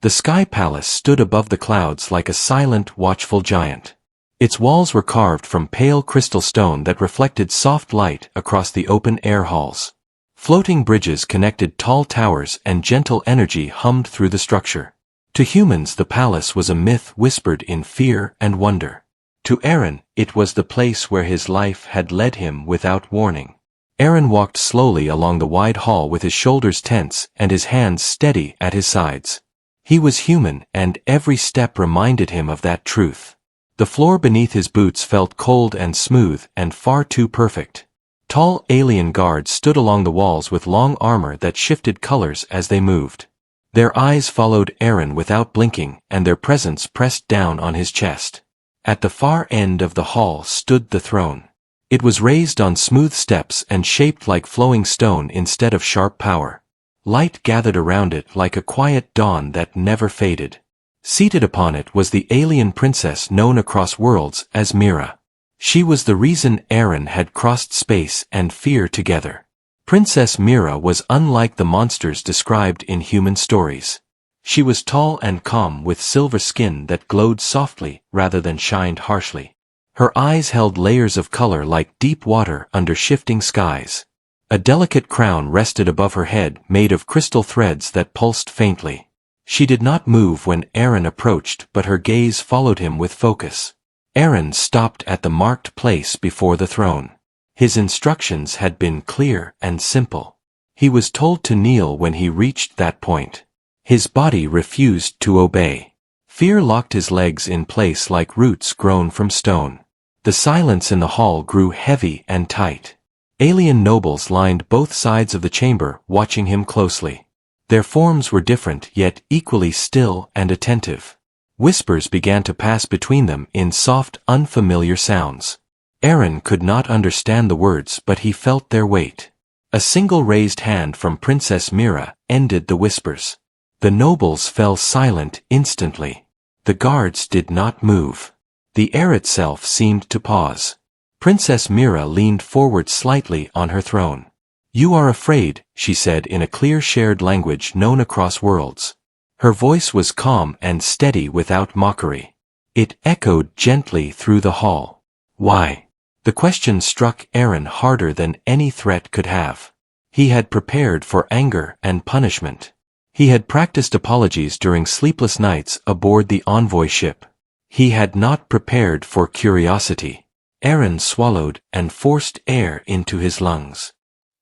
The Sky Palace stood above the clouds like a silent, watchful giant. Its walls were carved from pale crystal stone that reflected soft light across the open-air halls. Floating bridges connected tall towers and gentle energy hummed through the structure. To humans the palace was a myth whispered in fear and wonder. To Aaron, it was the place where his life had led him without warning. Aaron walked slowly along the wide hall with his shoulders tense and his hands steady at his sides. He was human, and every step reminded him of that truth. The floor beneath his boots felt cold and smooth and far too perfect. Tall alien guards stood along the walls with long armor that shifted colors as they moved. Their eyes followed Aaron without blinking, and their presence pressed down on his chest. At the far end of the hall stood the throne. It was raised on smooth steps and shaped like flowing stone instead of sharp power. Light gathered around it like a quiet dawn that never faded. Seated upon it was the alien princess known across worlds as Mira. She was the reason Aaron had crossed space and fear together. Princess Mira was unlike the monsters described in human stories. She was tall and calm with silver skin that glowed softly rather than shined harshly. Her eyes held layers of color like deep water under shifting skies. A delicate crown rested above her head made of crystal threads that pulsed faintly. She did not move when Aaron approached, but her gaze followed him with focus. Aaron stopped at the marked place before the throne. His instructions had been clear and simple. He was told to kneel when he reached that point. His body refused to obey. Fear locked his legs in place like roots grown from stone. The silence in the hall grew heavy and tight. Alien nobles lined both sides of the chamber, watching him closely. Their forms were different yet equally still and attentive. Whispers began to pass between them in soft, unfamiliar sounds. Aaron could not understand the words, but he felt their weight. A single raised hand from Princess Mira ended the whispers. The nobles fell silent instantly. The guards did not move. The air itself seemed to pause. Princess Mira leaned forward slightly on her throne. "You are afraid," she said in a clear shared language known across worlds. Her voice was calm and steady without mockery. It echoed gently through the hall. Why? The question struck Aaron harder than any threat could have. He had prepared for anger and punishment. He had practiced apologies during sleepless nights aboard the envoy ship. He had not prepared for curiosity. Aaron swallowed and forced air into his lungs.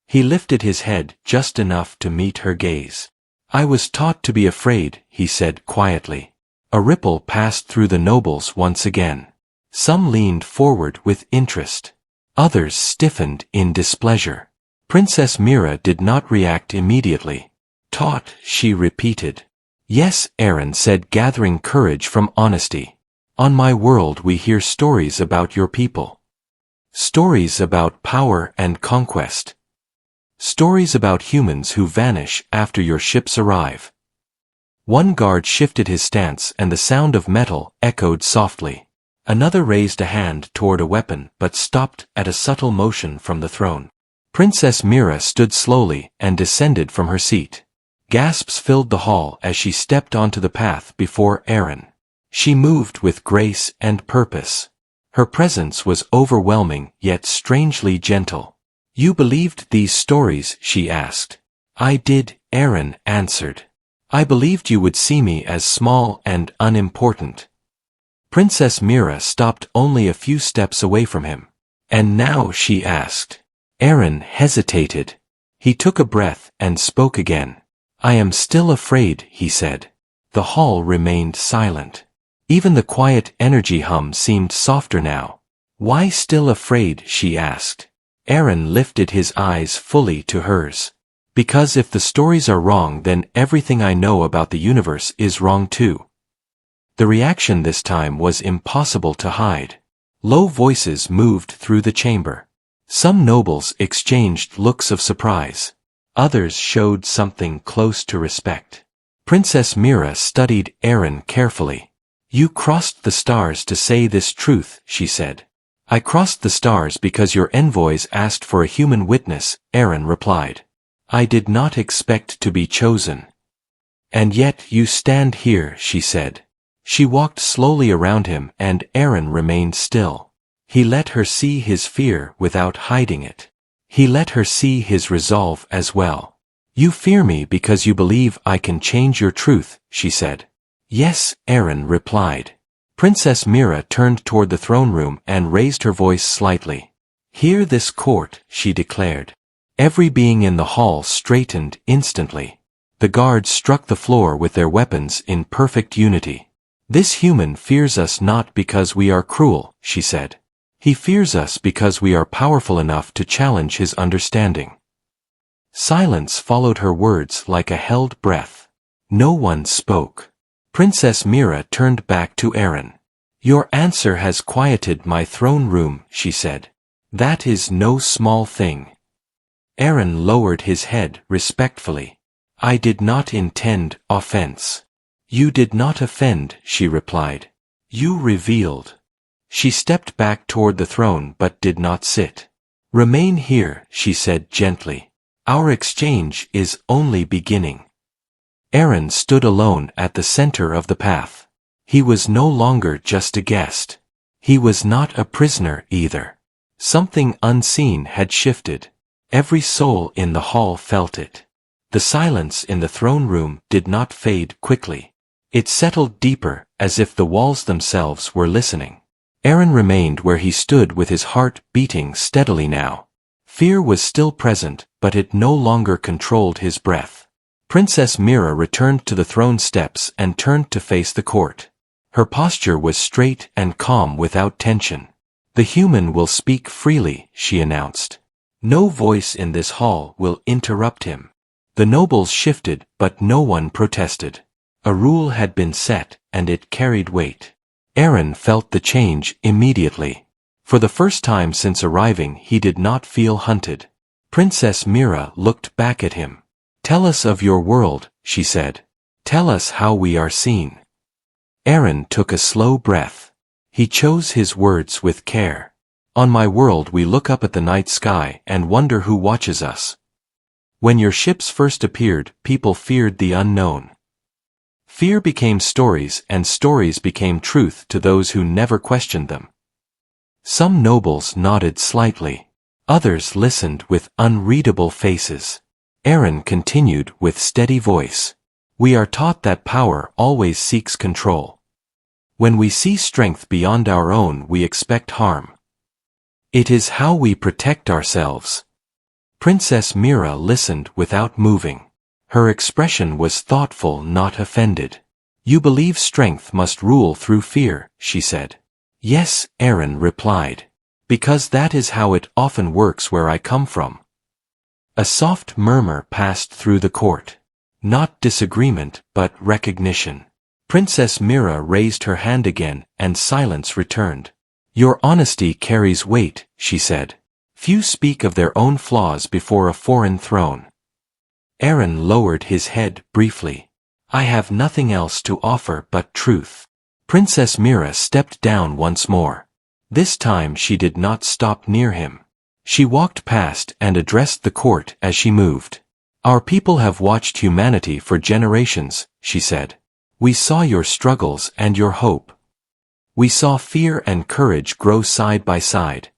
He lifted his head just enough to meet her gaze. "I was taught to be afraid," he said quietly. A ripple passed through the nobles once again. Some leaned forward with interest. Others stiffened in displeasure. Princess Mira did not react immediately. "Taught," she repeated. "Yes," Aaron said, gathering courage from honesty. "On my world we hear stories about your people. Stories about power and conquest. Stories about humans who vanish after your ships arrive." One guard shifted his stance and the sound of metal echoed softly. Another raised a hand toward a weapon but stopped at a subtle motion from the throne. Princess Mira stood slowly and descended from her seat. Gasps filled the hall as she stepped onto the path before Aaron. She moved with grace and purpose. Her presence was overwhelming yet strangely gentle. "You believed these stories?" she asked. "I did," Aaron answered. "I believed you would see me as small and unimportant." Princess Mira stopped only a few steps away from him. "And now?" she asked. Aaron hesitated. He took a breath and spoke again. "I am still afraid," he said. The hall remained silent. Even the quiet energy hum seemed softer now. "Why still afraid?" she asked. Aaron lifted his eyes fully to hers. "Because if the stories are wrong, then everything I know about the universe is wrong too." The reaction this time was impossible to hide. Low voices moved through the chamber. Some nobles exchanged looks of surprise. Others showed something close to respect. Princess Mira studied Aaron carefully. "You crossed the stars to say this truth," she said. "I crossed the stars because your envoys asked for a human witness," Aaron replied. "I did not expect to be chosen." And yet you stand here, she said. She walked slowly around him and Aaron remained still. He let her see his fear without hiding it. He let her see his resolve as well. You fear me because you believe I can change your truth, she said. Yes, Aaron replied. Princess Mira turned toward the throne room and raised her voice slightly. Hear this court, she declared. Every being in the hall straightened instantly. The guards struck the floor with their weapons in perfect unity. This human fears us not because we are cruel, she said. He fears us because we are powerful enough to challenge his understanding. Silence followed her words like a held breath. No one spoke. Princess Mira turned back to Aaron. Your answer has quieted my throne room, she said. That is no small thing. Aaron lowered his head respectfully. I did not intend offense. You did not offend, she replied. You revealed. She stepped back toward the throne but did not sit. Remain here, she said gently. Our exchange is only beginning. Aaron stood alone at the center of the path. He was no longer just a guest. He was not a prisoner either. Something unseen had shifted. Every soul in the hall felt it. The silence in the throne room did not fade quickly. It settled deeper, as if the walls themselves were listening. Aaron remained where he stood with his heart beating steadily now. Fear was still present, but it no longer controlled his breath. Princess Mira returned to the throne steps and turned to face the court. Her posture was straight and calm without tension. The human will speak freely, she announced. No voice in this hall will interrupt him. The nobles shifted, but no one protested. A rule had been set, and it carried weight. Aaron felt the change immediately. For the first time since arriving, he did not feel hunted. Princess Mira looked back at him. Tell us of your world, she said. Tell us how we are seen. Aaron took a slow breath. He chose his words with care. On my world we look up at the night sky and wonder who watches us. When your ships first appeared, people feared the unknown. Fear became stories and stories became truth to those who never questioned them. Some nobles nodded slightly. Others listened with unreadable faces. Aaron continued with steady voice. We are taught that power always seeks control. When we see strength beyond our own, we expect harm. It is how we protect ourselves. Princess Mira listened without moving. Her expression was thoughtful, not offended. You believe strength must rule through fear, she said. Yes, Aaron replied. Because that is how it often works where I come from. A soft murmur passed through the court. Not disagreement, but recognition. Princess Mira raised her hand again, and silence returned. Your honesty carries weight, she said. Few speak of their own flaws before a foreign throne. Aaron lowered his head briefly. I have nothing else to offer but truth. Princess Mira stepped down once more. This time she did not stop near him. She walked past and addressed the court as she moved. Our people have watched humanity for generations, she said. We saw your struggles and your hope. We saw fear and courage grow side by side.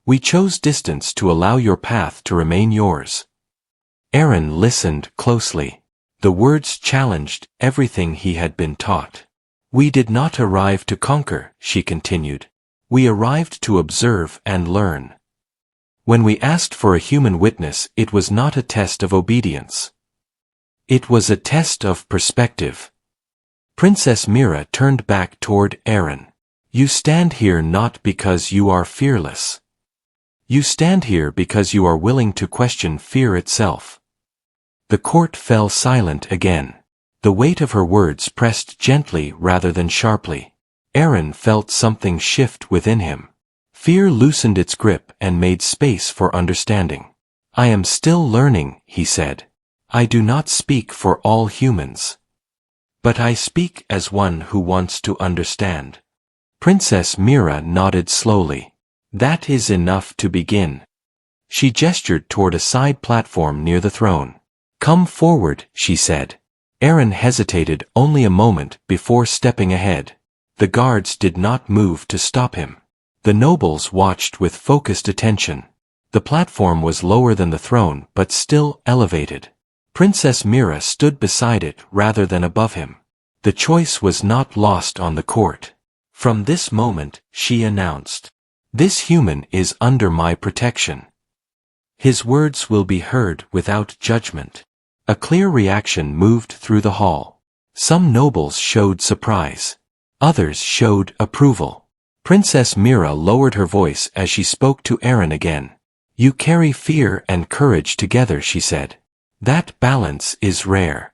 We chose distance to allow your path to remain yours. Aaron listened closely. The words challenged everything he had been taught. We did not arrive to conquer, she continued. We arrived to observe and learn. When we asked for a human witness, it was not a test of obedience. It was a test of perspective. Princess Mira turned back toward Aaron. You stand here not because you are fearless. You stand here because you are willing to question fear itself. The court fell silent again. The weight of her words pressed gently rather than sharply. Aaron felt something shift within him. Fear loosened its grip and made space for understanding. I am still learning, he said. I do not speak for all humans. But I speak as one who wants to understand. Princess Mira nodded slowly. That is enough to begin. She gestured toward a side platform near the throne. Come forward, she said. Aaron hesitated only a moment before stepping ahead. The guards did not move to stop him. The nobles watched with focused attention. The platform was lower than the throne but still elevated. Princess Mira stood beside it rather than above him. The choice was not lost on the court. From this moment, she announced, "This human is under my protection. His words will be heard without judgment." A clear reaction moved through the hall. Some nobles showed surprise. Others showed approval. Princess Mira lowered her voice as she spoke to Aaron again. "You carry fear and courage together," she said. "That balance is rare."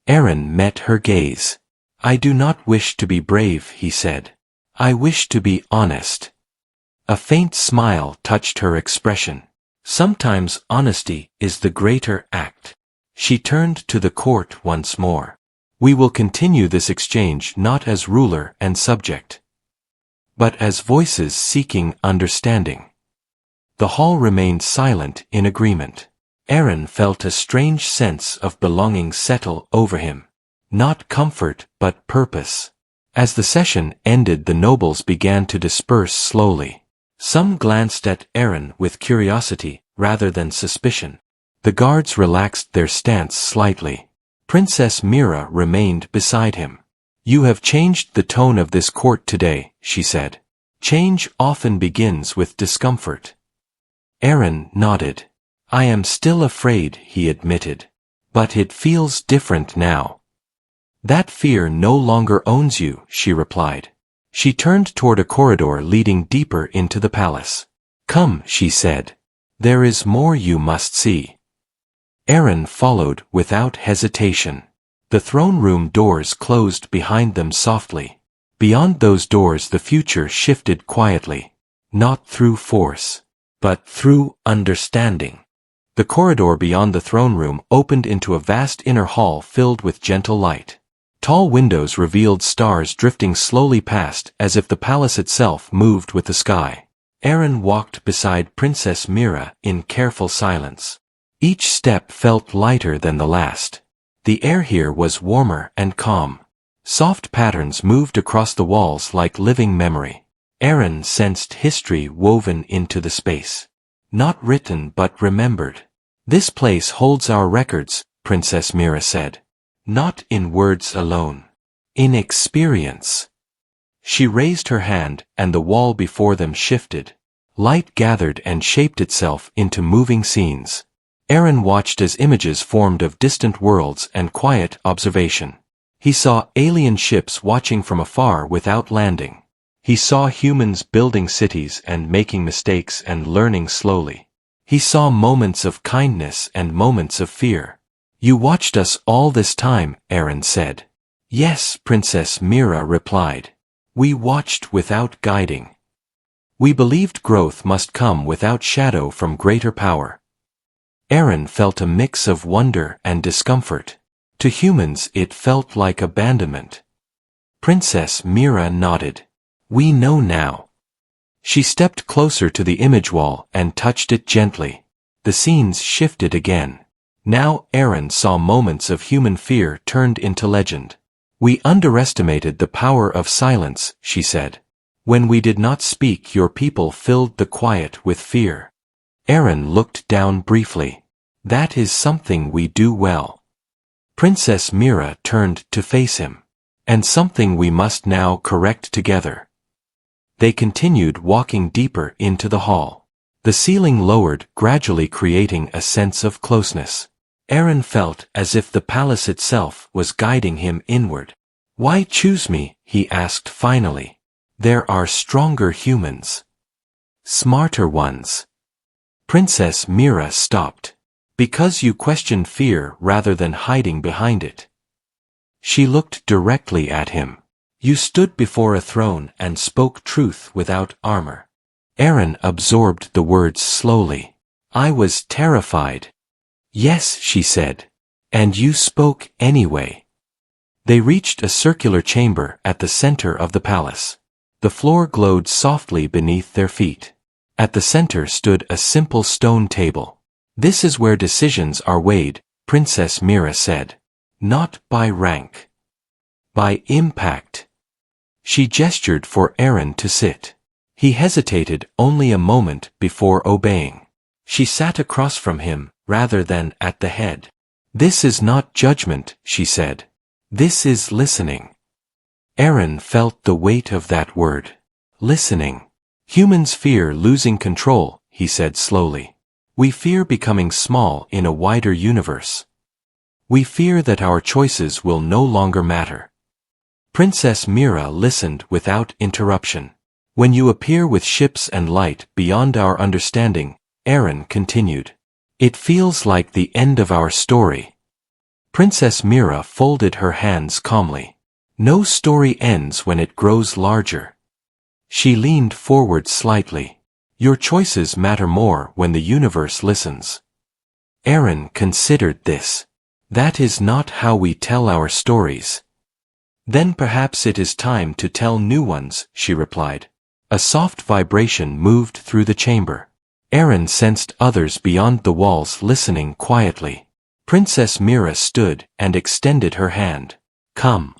Aaron met her gaze. "I do not wish to be brave," he said. "I wish to be honest." A faint smile touched her expression. Sometimes honesty is the greater act. She turned to the court once more. "We will continue this exchange not as ruler and subject, but as voices seeking understanding." The hall remained silent in agreement. Aaron felt a strange sense of belonging settle over him. Not comfort, but purpose. As the session ended, the nobles began to disperse slowly. Some glanced at Aaron with curiosity, rather than suspicion. The guards relaxed their stance slightly. Princess Mira remained beside him. "You have changed the tone of this court today," she said. "Change often begins with discomfort." Aaron nodded. "I am still afraid," he admitted. "But it feels different now." "That fear no longer owns you," she replied. She turned toward a corridor leading deeper into the palace. "Come," she said. "There is more you must see." Aaron followed without hesitation. The throne room doors closed behind them softly. Beyond those doors the future shifted quietly. Not through force, but through understanding. The corridor beyond the throne room opened into a vast inner hall filled with gentle light. Tall windows revealed stars drifting slowly past as if the palace itself moved with the sky. Aaron walked beside Princess Mira in careful silence. Each step felt lighter than the last. The air here was warmer and calm. Soft patterns moved across the walls like living memory. Aaron sensed history woven into the space. Not written but remembered. "This place holds our records," Princess Mira said. "Not in words alone. In experience." She raised her hand, and the wall before them shifted. Light gathered and shaped itself into moving scenes. Aaron watched as images formed of distant worlds and quiet observation. He saw alien ships watching from afar without landing. He saw humans building cities and making mistakes and learning slowly. He saw moments of kindness and moments of fear. "You watched us all this time," Aaron said. "Yes," Princess Mira replied. "We watched without guiding. We believed growth must come without shadow from greater power." Aaron felt a mix of wonder and discomfort. To humans it felt like abandonment. Princess Mira nodded. "We know now." She stepped closer to the image wall and touched it gently. The scenes shifted again. Now Aaron saw moments of human fear turned into legend. "We underestimated the power of silence," she said. "When we did not speak, your people filled the quiet with fear." Aaron looked down briefly. "That is something we do well." Princess Mira turned to face him. "And something we must now correct together." They continued walking deeper into the hall. The ceiling lowered, gradually creating a sense of closeness. Aaron felt as if the palace itself was guiding him inward. "Why choose me?" he asked finally. "There are stronger humans. Smarter ones." Princess Mira stopped. "Because you question fear rather than hiding behind it." She looked directly at him. "You stood before a throne and spoke truth without armor." Aaron absorbed the words slowly. "I was terrified." "Yes," she said. "And you spoke anyway." They reached a circular chamber at the center of the palace. The floor glowed softly beneath their feet. At the center stood a simple stone table. "This is where decisions are weighed," Princess Mira said. Not by rank. By impact. She gestured for Aaron to sit. He hesitated only a moment before obeying. She sat across from him, rather than at the head. This is not judgment, she said. This is listening. Aaron felt the weight of that word. Listening. Humans fear losing control, he said slowly. We fear becoming small in a wider universe. We fear that our choices will no longer matter. Princess Mira listened without interruption. When you appear with ships and light beyond our understanding, Aaron continued. It feels like the end of our story. Princess Mira folded her hands calmly. No story ends when it grows larger. She leaned forward slightly. Your choices matter more when the universe listens. Aaron considered this. That is not how we tell our stories. Then perhaps it is time to tell new ones, she replied. A soft vibration moved through the chamber. Aaron sensed others beyond the walls listening quietly. Princess Mira stood and extended her hand. Come.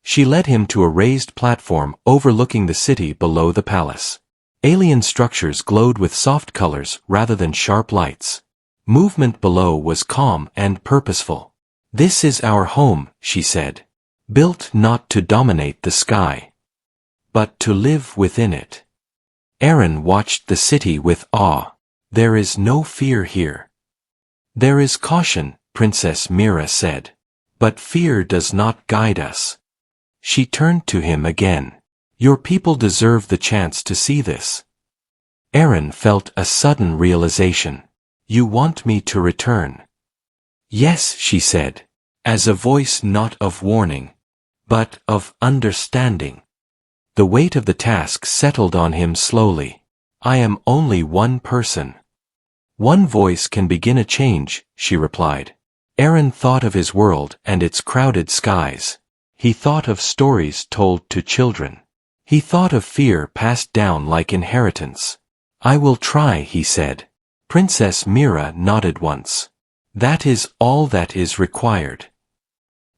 She led him to a raised platform overlooking the city below the palace. Alien structures glowed with soft colors rather than sharp lights. Movement below was calm and purposeful. This is our home, she said. Built not to dominate the sky, but to live within it. Aaron watched the city with awe. There is no fear here. There is caution, Princess Mira said. But fear does not guide us. She turned to him again. Your people deserve the chance to see this. Aaron felt a sudden realization. You want me to return? Yes, she said, as a voice not of warning, but of understanding. The weight of the task settled on him slowly. I am only one person. One voice can begin a change, she replied. Aaron thought of his world and its crowded skies. He thought of stories told to children. He thought of fear passed down like inheritance. I will try, he said. Princess Mira nodded once. That is all that is required.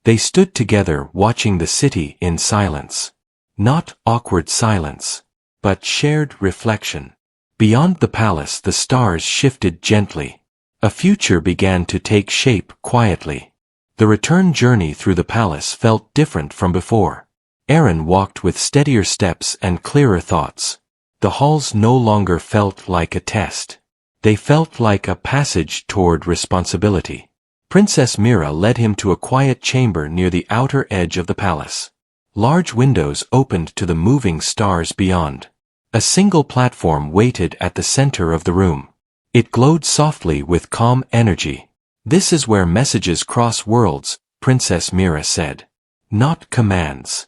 They stood together watching the city in silence. Not awkward silence, but shared reflection. Beyond the palace the stars shifted gently. A future began to take shape quietly. The return journey through the palace felt different from before. Aaron walked with steadier steps and clearer thoughts. The halls no longer felt like a test. They felt like a passage toward responsibility. Princess Mira led him to a quiet chamber near the outer edge of the palace. Large windows opened to the moving stars beyond. A single platform waited at the center of the room. It glowed softly with calm energy. This is where messages cross worlds, Princess Mira said. Not commands.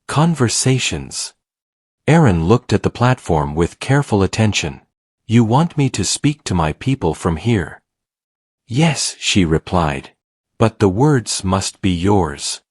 Conversations. Aaron looked at the platform with careful attention. You want me to speak to my people from here? Yes, she replied. But the words must be yours.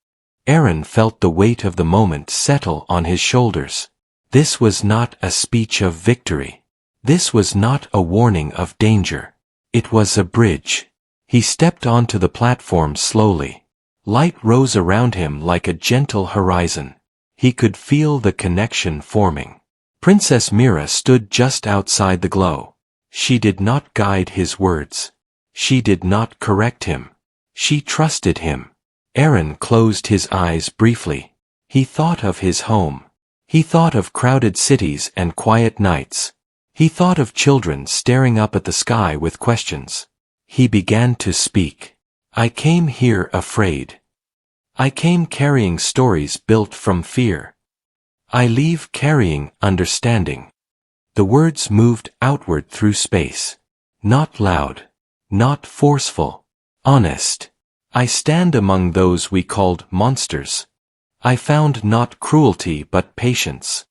Aaron felt the weight of the moment settle on his shoulders. This was not a speech of victory. This was not a warning of danger. It was a bridge. He stepped onto the platform slowly. Light rose around him like a gentle horizon. He could feel the connection forming. Princess Mira stood just outside the glow. She did not guide his words. She did not correct him. She trusted him. Aaron closed his eyes briefly. He thought of his home. He thought of crowded cities and quiet nights. He thought of children staring up at the sky with questions. He began to speak. I came here afraid. I came carrying stories built from fear. I leave carrying understanding. The words moved outward through space. Not loud. Not forceful. Honest. I stand among those we called monsters. I found not cruelty but patience.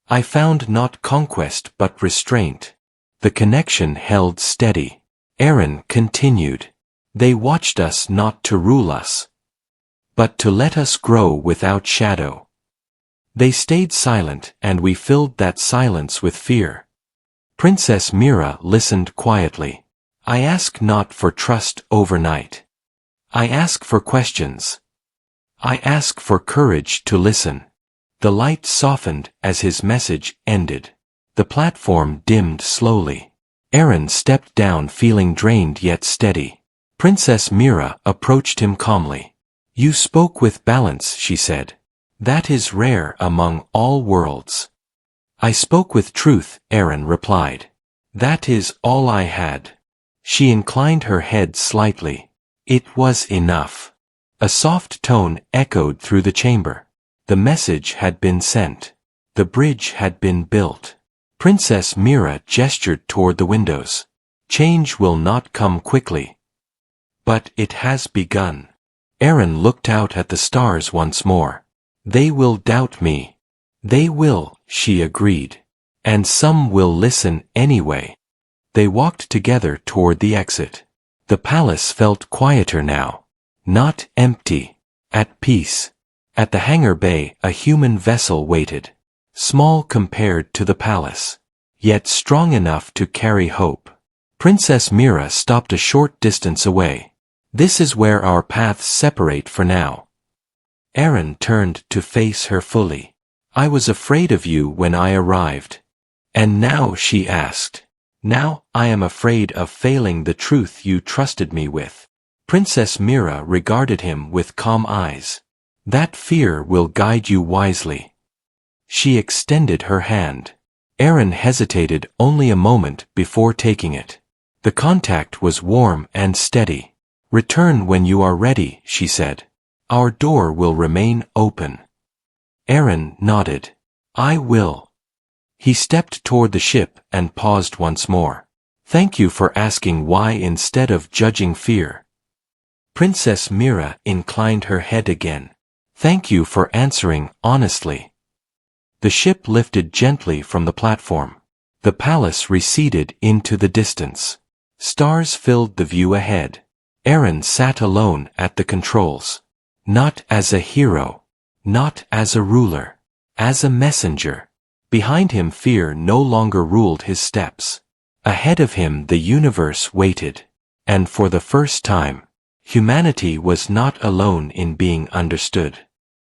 I found not conquest but restraint. The connection held steady. Aaron continued. They watched us not to rule us, but to let us grow without shadow. They stayed silent and we filled that silence with fear. Princess Mira listened quietly. I ask not for trust overnight. I ask for questions. I ask for courage to listen. The light softened as his message ended. The platform dimmed slowly. Aaron stepped down feeling drained yet steady. Princess Mira approached him calmly. You spoke with balance, she said. That is rare among all worlds. I spoke with truth, Aaron replied. That is all I had. She inclined her head slightly. It was enough. A soft tone echoed through the chamber. The message had been sent. The bridge had been built. Princess Mira gestured toward the windows. Change will not come quickly. But it has begun. Aaron looked out at the stars once more. They will doubt me. They will, she agreed. And some will listen anyway. They walked together toward the exit. The palace felt quieter now. Not empty. At peace. At the hangar bay, a human vessel waited. Small compared to the palace. Yet strong enough to carry hope. Princess Mira stopped a short distance away. This is where our paths separate for now. Aaron turned to face her fully. I was afraid of you when I arrived. And now, she asked. Now, I am afraid of failing the truth you trusted me with. Princess Mira regarded him with calm eyes. That fear will guide you wisely. She extended her hand. Aaron hesitated only a moment before taking it. The contact was warm and steady. Return when you are ready, she said. Our door will remain open. Aaron nodded. I will. He stepped toward the ship and paused once more. Thank you for asking why instead of judging fear. Princess Mira inclined her head again. Thank you for answering honestly. The ship lifted gently from the platform. The palace receded into the distance. Stars filled the view ahead. Aaron sat alone at the controls. Not as a hero. Not as a ruler. As a messenger. Behind him fear no longer ruled his steps. Ahead of him the universe waited. And for the first time, humanity was not alone in being understood.